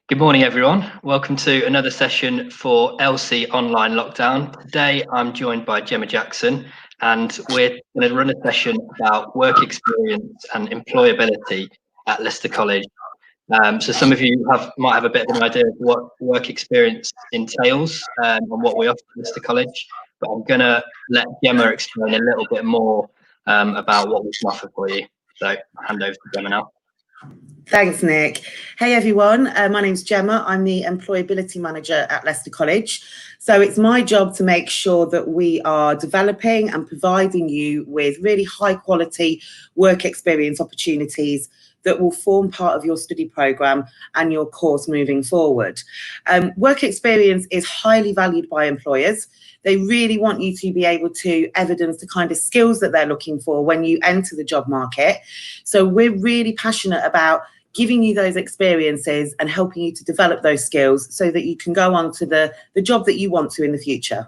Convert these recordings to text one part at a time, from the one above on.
Good morning, everyone. Welcome to another session for LC Online Lockdown. Today, I'm joined by Gemma Jackson, and we're going to run a session about work experience and employability at Leicester College. So some of you might have a bit of an idea of what work experience entails and what we offer at Leicester College, but I'm going to let Gemma explain a little bit more about what we can offer for you. So I'll hand over to Gemma now. Thanks, Nick. Hey, everyone. My name's Gemma. I'm the Employability Manager at Leicester College. So it's my job to make sure that we are developing and providing you with really high quality work experience opportunities that will form part of your study programme and your course moving forward. Work experience is highly valued by employers. They really want you to be able to evidence the kind of skills that they're looking for when you enter the job market. So we're really passionate about giving you those experiences and helping you to develop those skills so that you can go on to the job that you want to in the future.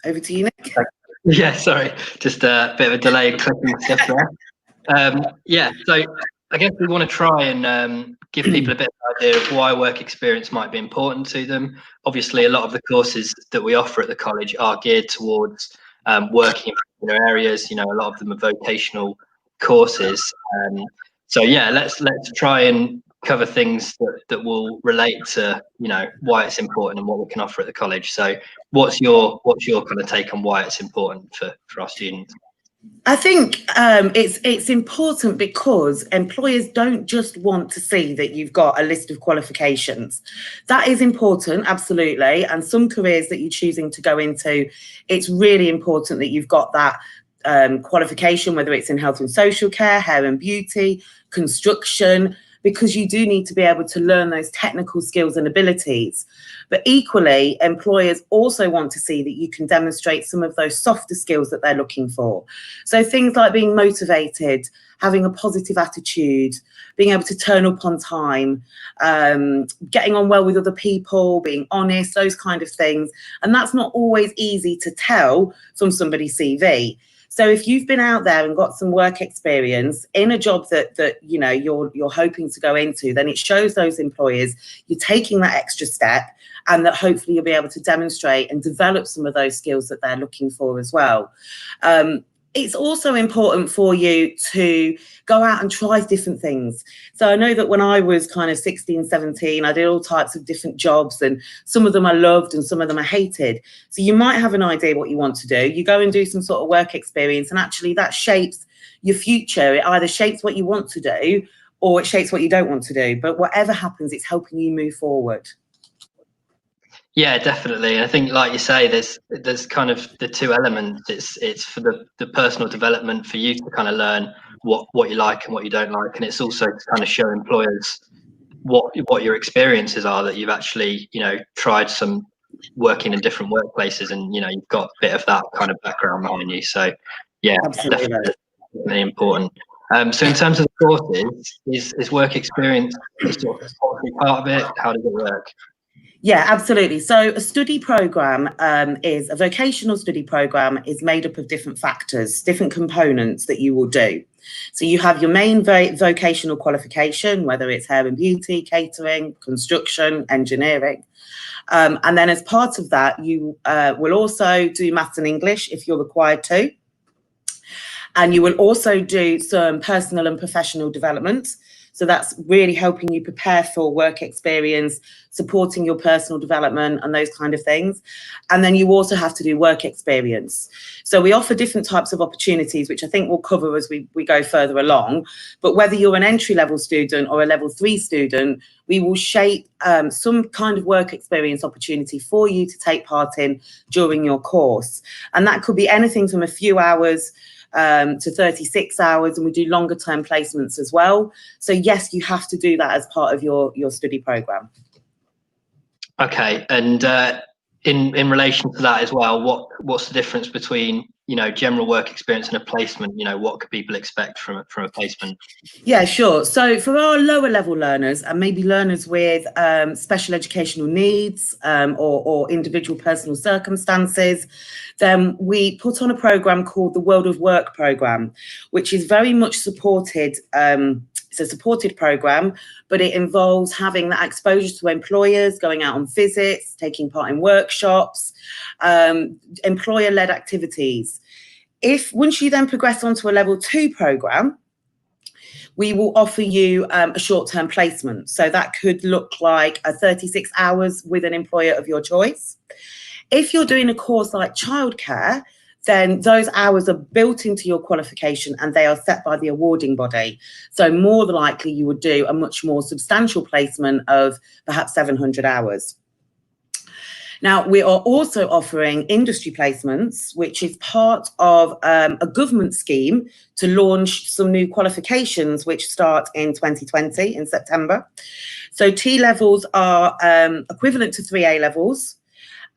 Over to you, Nick. Yeah, sorry, just a bit of a delay clicking stuff there. Yeah, so I guess we want to try and give people a bit of an idea of why work experience might be important to them. Obviously, a lot of the courses that we offer at the college are geared towards working in particular areas. You know, a lot of them are vocational courses. So yeah, let's try and cover things that will relate to, you know, why it's important and what we can offer at the college. So what's your kind of take on why it's important for our students? I think it's important because employers don't just want to see that you've got a list of qualifications. That is important, absolutely. And some careers that you're choosing to go into, it's really important that you've got that qualification, whether it's in health and social care, hair and beauty, construction, because you do need to be able to learn those technical skills and abilities. But equally, employers also want to see that you can demonstrate some of those softer skills that they're looking for. So things like being motivated, having a positive attitude, being able to turn up on time, getting on well with other people, being honest, those kind of things. And that's not always easy to tell from somebody's CV. So if you've been out there and got some work experience in a job that you know you're hoping to go into, then it shows those employers you're taking that extra step, and that hopefully you'll be able to demonstrate and develop some of those skills that they're looking for as well. It's also important for you to go out and try different things. So I know that when I was kind of 16, 17, I did all types of different jobs, and some of them I loved and some of them I hated. So you might have an idea what you want to do. You go and do some sort of work experience, and actually that shapes your future. It either shapes what you want to do or it shapes what you don't want to do. But whatever happens, it's helping you move forward. Yeah, definitely. I think, like you say, there's kind of the two elements. It's for the personal development, for you to kind of learn what you like and what you don't like, and it's also to kind of show employers what your experiences are, that you've actually, you know, tried some working in different workplaces, and you know you've got a bit of that kind of background behind you. So yeah, definitely important. So in terms of the courses, is work experience sort of part of it? How does it work? Yeah, absolutely. So a study program is a vocational study program is made up of different factors, different components that you will do. So you have your main vocational qualification, whether it's hair and beauty, catering, construction, engineering. And then as part of that, you will also do maths and English if you're required to. And you will also do some personal and professional development. So that's really helping you prepare for work experience, supporting your personal development and those kind of things. And then you also have to do work experience. So we offer different types of opportunities, which I think we'll cover as we go further along. But whether you're an entry-level student or a level 3 student, we will shape some kind of work experience opportunity for you to take part in during your course. And that could be anything from a few hours to 36 hours, and we do longer term placements as well. So yes, you have to do that as part of your study program. Okay, and in relation to that as well, what's the difference between, you know, general work experience and a placement? You know, what could people expect from a placement? Yeah, sure. So for our lower level learners, and maybe learners with special educational needs or individual personal circumstances, then we put on a program called the World of Work program, which is very much supported It's a supported program, but it involves having that exposure to employers, going out on visits, taking part in workshops, employer-led activities. Once you then progress onto a level 2 program, we will offer you a short-term placement. So that could look like 36 hours with an employer of your choice. If you're doing a course like childcare, then those hours are built into your qualification and they are set by the awarding body. So more than likely you would do a much more substantial placement of perhaps 700 hours. Now, we are also offering industry placements, which is part of a government scheme to launch some new qualifications, which start in 2020 in September. So T levels are equivalent to 3 A levels.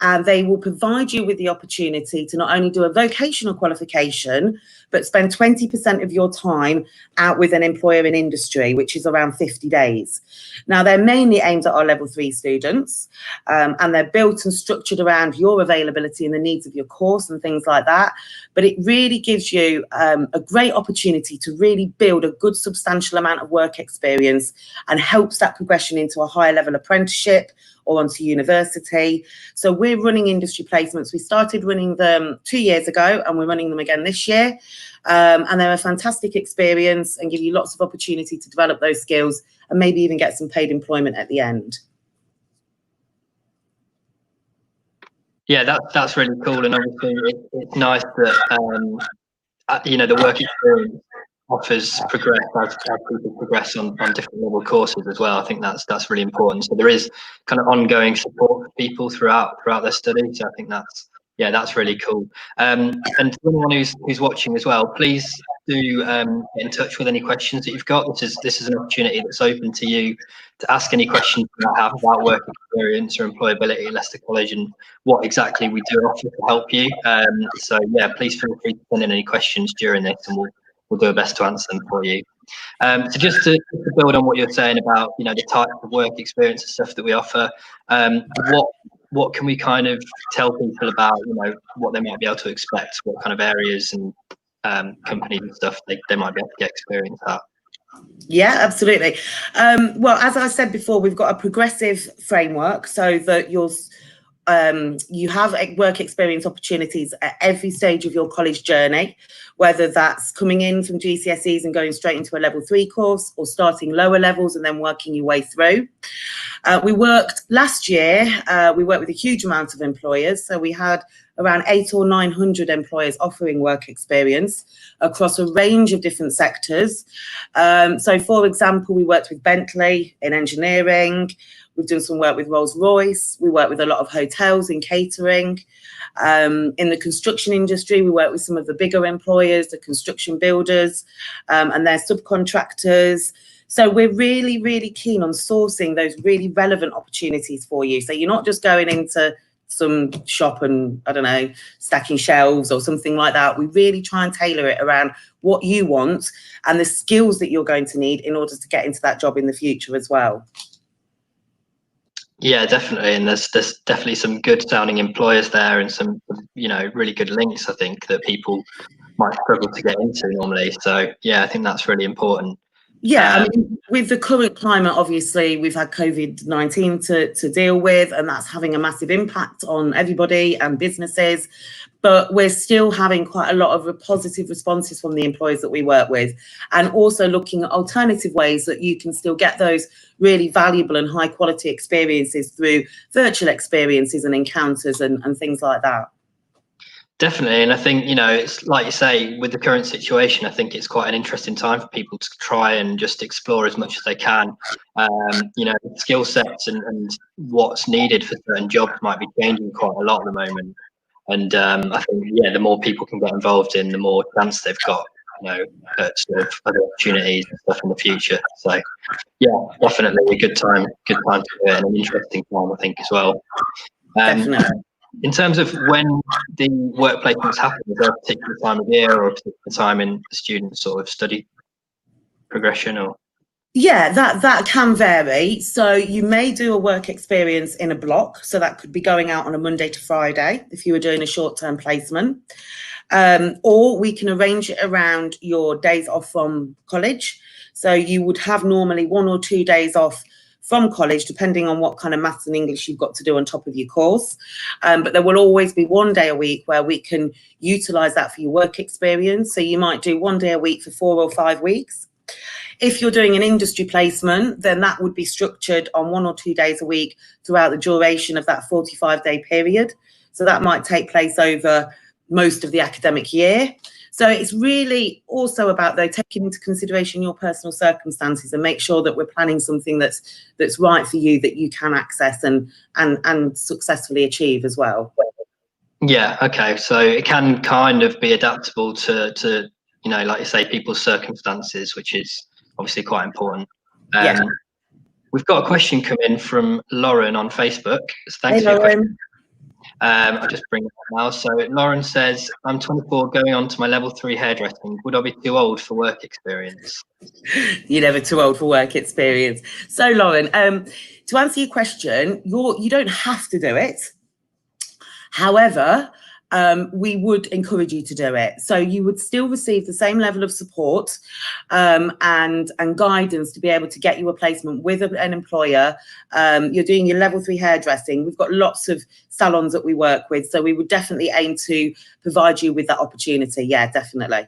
And they will provide you with the opportunity to not only do a vocational qualification, but spend 20% of your time out with an employer in industry, which is around 50 days. Now, they're mainly aimed at our level 3 students, and they're built and structured around your availability and the needs of your course and things like that. But it really gives you a great opportunity to really build a good substantial amount of work experience and helps that progression into a higher level apprenticeship or onto university. So we're running industry placements. We started running them 2 years ago and we're running them again this year. And they're a fantastic experience and give you lots of opportunity to develop those skills and maybe even get some paid employment at the end. Yeah, that's really cool. And obviously it's nice that, you know, the work experience offers progress as people progress on different level courses as well. I think that's really important. So there is kind of ongoing support for people throughout their studies. So I think that's really cool. And to anyone who's watching as well, please do get in touch with any questions that you've got. This is an opportunity that's open to you to ask any questions you might have about work experience or employability at Leicester College and what exactly we do offer to help you. So yeah, please feel free to send in any questions during this, and we'll do our best to answer them for you. So just to build on what you're saying about, you know, the type of work experience and stuff that we offer, what can we kind of tell people about, you know, what they might be able to expect, what kind of areas and companies and stuff they might be able to get experience at? Yeah, absolutely. Well, as I said before, we've got a progressive framework so that you have work experience opportunities at every stage of your college journey, whether that's coming in from GCSEs and going straight into a level 3 course or starting lower levels and then working your way through. Last year, we worked with a huge amount of employers. So we had around 800 or 900 employers offering work experience across a range of different sectors. So for example, we worked with Bentley in engineering. We've done some work with Rolls-Royce. We work with a lot of hotels in catering. In the construction industry, we work with some of the bigger employers, the construction builders, and their subcontractors. So we're really, really keen on sourcing those really relevant opportunities for you. So you're not just going into some shop and, I don't know, stacking shelves or something like that. We really try and tailor it around what you want and the skills that you're going to need in order to get into that job in the future as well. Yeah, definitely. And there's definitely some good sounding employers there and some, you know, really good links, I think, that people might struggle to get into normally. So yeah, I think that's really important. Yeah, I mean, with the current climate, obviously, we've had COVID-19 to deal with, and that's having a massive impact on everybody and businesses. But we're still having quite a lot of positive responses from the employers that we work with, and also looking at alternative ways that you can still get those really valuable and high quality experiences through virtual experiences and encounters and things like that. Definitely. And I think, you know, it's like you say, with the current situation, I think it's quite an interesting time for people to try and just explore as much as they can. You know, skill sets and what's needed for certain jobs might be changing quite a lot at the moment. And I think, yeah, the more people can get involved in, the more chance they've got, you know, at sort of other opportunities and stuff in the future. So, yeah, definitely a good time to do it, and an interesting time, I think, as well. Definitely. In terms of when the work placements happen, is there a particular time of year or a particular time in the student's sort of study progression? Or yeah, that can vary. So you may do a work experience in a block. So that could be going out on a Monday to Friday if you were doing a short-term placement. Or we can arrange it around your days off from college. So you would have normally 1 or 2 days off from college, depending on what kind of maths and English you've got to do on top of your course. But there will always be 1 day a week where we can utilise that for your work experience. So you might do 1 day a week for 4 or 5 weeks. If you're doing an industry placement, then that would be structured on 1 or 2 days a week throughout the duration of that 45-day period. So that might take place over most of the academic year. So it's really also about, though, taking into consideration your personal circumstances and make sure that we're planning something that's right for you, that you can access and successfully achieve as well. Yeah, okay. So it can kind of be adaptable to you know, like you say, people's circumstances, which is obviously quite important. Yeah. We've got a question come in from Lauren on Facebook. So thanks Hey, for your Lauren. question. I'll just bring it up now. So Lauren says, I'm 24, going on to my level 3 hairdressing. Would I be too old for work experience? You're never too old for work experience. So Lauren, to answer your question, you don't have to do it. However, we would encourage you to do it. So you would still receive the same level of support and guidance to be able to get you a placement with an employer. You're doing your level 3 hairdressing. We've got lots of salons that we work with, so we would definitely aim to provide you with that opportunity. Yeah, definitely.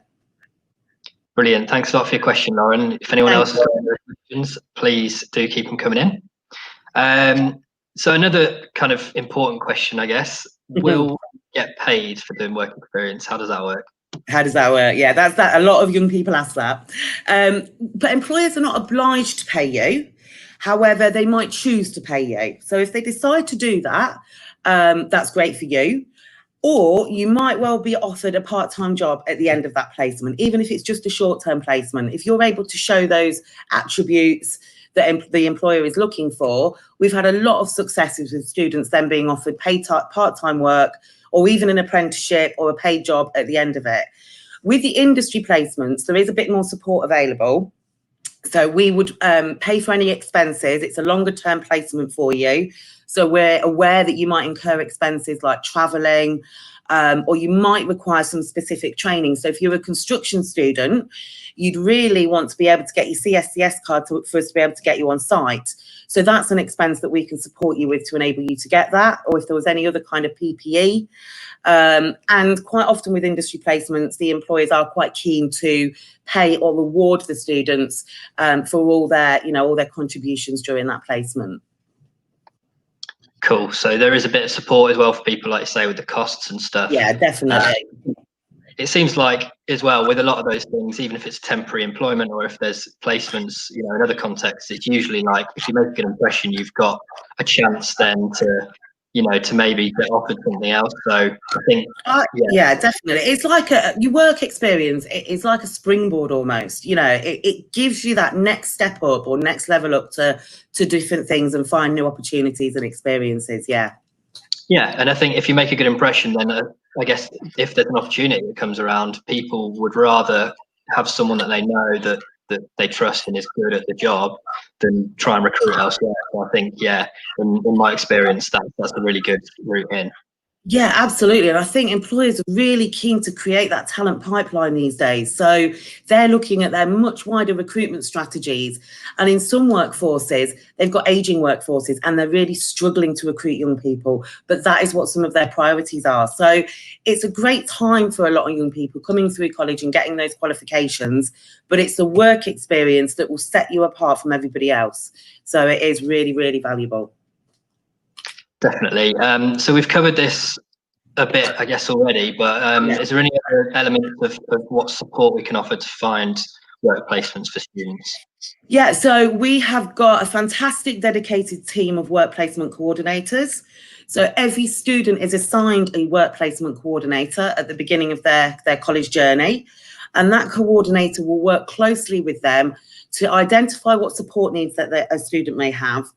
Brilliant. Thanks a lot for your question, Lauren. If anyone else has got any questions, please do keep them coming in. So another kind of important question, I guess, will get paid for doing work experience? How does that work? How does that work? Yeah, that's that. A lot of young people ask that. But employers are not obliged to pay you. However, they might choose to pay you. So if they decide to do that, that's great for you. Or you might well be offered a part-time job at the end of that placement, even if it's just a short-term placement. If you're able to show those attributes that the employer is looking for, we've had a lot of successes with students then being offered paid part-time work, or even an apprenticeship or a paid job at the end of it. With the industry placements, there is a bit more support available. So we would pay for any expenses. It's a longer term placement for you. So we're aware that you might incur expenses like traveling, or you might require some specific training. So if you're a construction student, you'd really want to be able to get your CSCS card for us to be able to get you on site. So that's an expense that we can support you with to enable you to get that, or if there was any other kind of PPE. And quite often with industry placements, the employers are quite keen to pay or reward the students for all their, all their contributions during that placement. Cool. So there is a bit of support as well for people, like you say, with the costs and stuff. Yeah, definitely. It seems like as well with a lot of those things, even if it's temporary employment or if there's placements, in other contexts, it's usually like if you make a good impression, you've got a chance then to maybe get offered something else. So I think, yeah, definitely. It's like your work experience. It's like a springboard almost. It gives you that next step up or next level up to different things and find new opportunities and experiences. Yeah. Yeah, and I think if you make a good impression, then I guess if there's an opportunity that comes around, people would rather have someone that they know that they trust and is good at the job than try and recruit elsewhere. So I think, in my experience, that's a really good route in. Yeah, absolutely. And I think employers are really keen to create that talent pipeline these days. So they're looking at their much wider recruitment strategies. And in some workforces, they've got aging workforces and they're really struggling to recruit young people. But that is what some of their priorities are. So it's a great time for a lot of young people coming through college and getting those qualifications. But it's the work experience that will set you apart from everybody else. So it is really, really valuable. Definitely. So we've covered this a bit, I guess, already, but is there any other elements of what support we can offer to find work placements for students? Yeah, so we have got a fantastic dedicated team of work placement coordinators. So every student is assigned a work placement coordinator at the beginning of their college journey. And that coordinator will work closely with them to identify what support needs that a student may have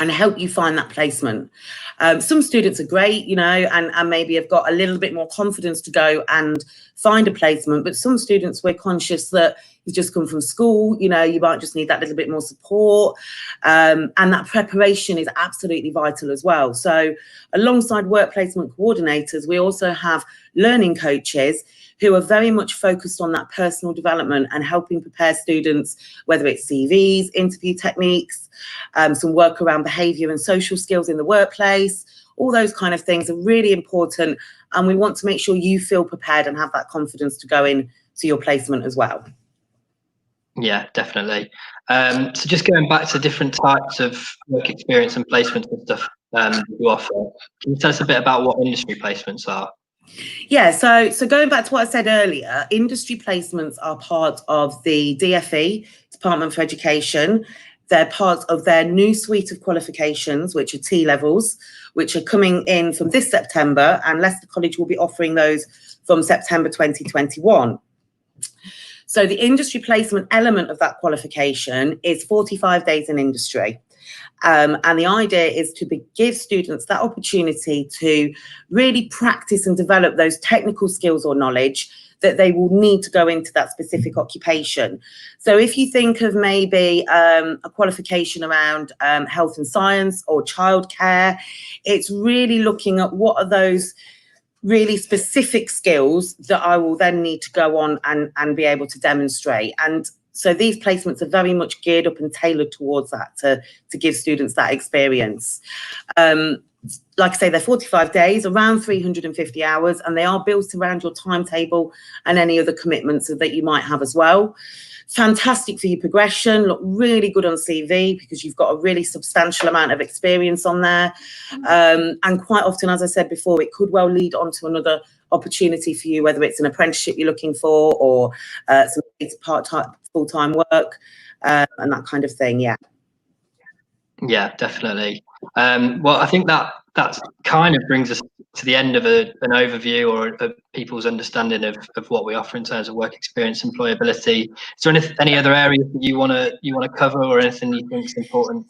and help you find that placement. Some students are great, and maybe have got a little bit more confidence to go and find a placement, but some students, we're conscious that you've just come from school, you know, you might just need that little bit more support. And that preparation is absolutely vital as well. So alongside work placement coordinators, we also have learning coaches who are very much focused on that personal development and helping prepare students, whether it's CVs, interview techniques, some work around behaviour and social skills in the workplace. All those kind of things are really important, and we want to make sure you feel prepared and have that confidence to go in to your placement as well. Yeah, definitely. So just going back to different types of work experience and placements and stuff you offer, can you tell us a bit about what industry placements are? Yeah, so going back to what I said earlier, industry placements are part of the DFE, Department for Education. They're part of their new suite of qualifications, which are T-levels, which are coming in from this September, and Leicester College will be offering those from September 2021. So the industry placement element of that qualification is 45 days in industry. And the idea is to give students that opportunity to really practice and develop those technical skills or knowledge that they will need to go into that specific occupation. So if you think of maybe a qualification around health and science or childcare, it's really looking at what are those really specific skills that I will then need to go on and be able to demonstrate. And so these placements are very much geared up and tailored towards that to give students that experience. Like I say, they're 45 days, around 350 hours, and they are built around your timetable and any other commitments that you might have as well. Fantastic for your progression, look really good on CV because you've got a really substantial amount of experience on there. And quite often, as I said before, it could well lead on to another opportunity for you, whether it's an apprenticeship you're looking for or some part-time, full-time work and that kind of thing. Yeah, definitely. Well, I think that kind of brings us to the end of an overview or of people's understanding of what we offer in terms of work experience, employability. Is there any other areas that you want to cover, or anything you think is important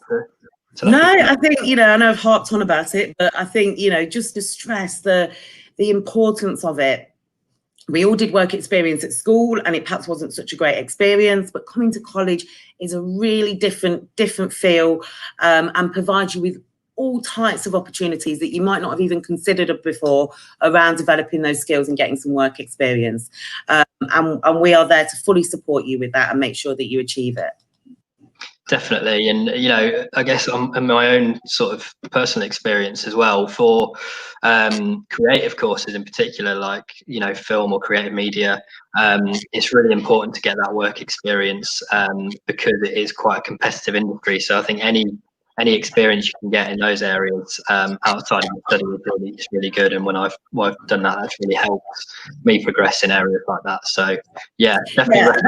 to No, I think, you know, I know I've harped on about it, but I think, you know, just to stress the importance of it. We all did work experience at school and it perhaps wasn't such a great experience, but coming to college is a really different feel and provides you with all types of opportunities that you might not have even considered before around developing those skills and getting some work experience. And we are there to fully support you with that and make sure that you achieve it. Definitely. And, you know, I guess on my own sort of personal experience as well for creative courses in particular, like, you know, film or creative media, it's really important to get that work experience because it is quite a competitive industry. So I think any experience you can get in those areas outside of the study is really good. And when I've done that, that's really helped me progress in areas like that. So yeah, definitely.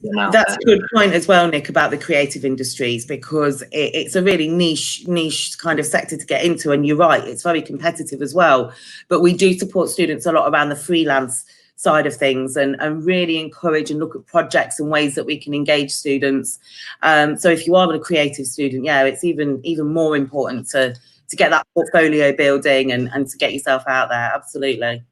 Yeah. That's a good point as well, Nick, about the creative industries, because it's a really niche kind of sector to get into. And you're right, it's very competitive as well. But we do support students a lot around the freelance side of things and really encourage and look at projects and ways that we can engage students. So if you are a creative student, yeah, it's even more important to get that portfolio building and to get yourself out there. Absolutely.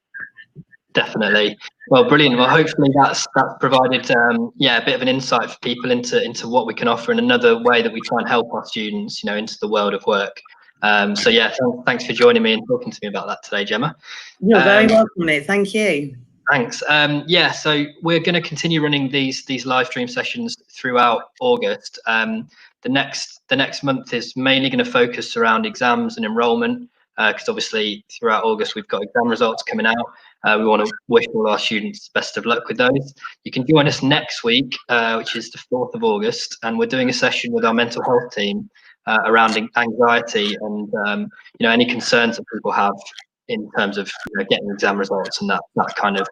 Definitely. Well, brilliant. Well, hopefully that's provided a bit of an insight for people into what we can offer and another way that we try and help our students, you know, into the world of work. So yeah, thanks for joining me and talking to me about that today, Gemma. You're very welcome, Nick. Thank you. Thanks. So we're going to continue running these live stream sessions throughout August. The next month is mainly going to focus around exams and enrolment, because obviously throughout August we've got exam results coming out. We want to wish all our students best of luck with those. You can join us next week, which is the 4th of August, and we're doing a session with our mental health team around anxiety and you know, any concerns that people have in terms of, you know, getting exam results and that kind of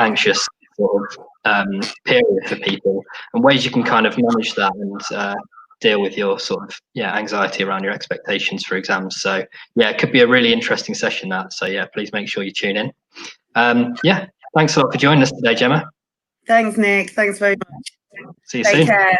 anxious sort of period for people, and ways you can kind of manage that and deal with your sort of anxiety around your expectations for exams. So yeah, it could be a really interesting session, that. So yeah, please make sure you tune in. Thanks a lot for joining us today, Gemma. Thanks, Nick. Thanks very much. See you soon. Take care.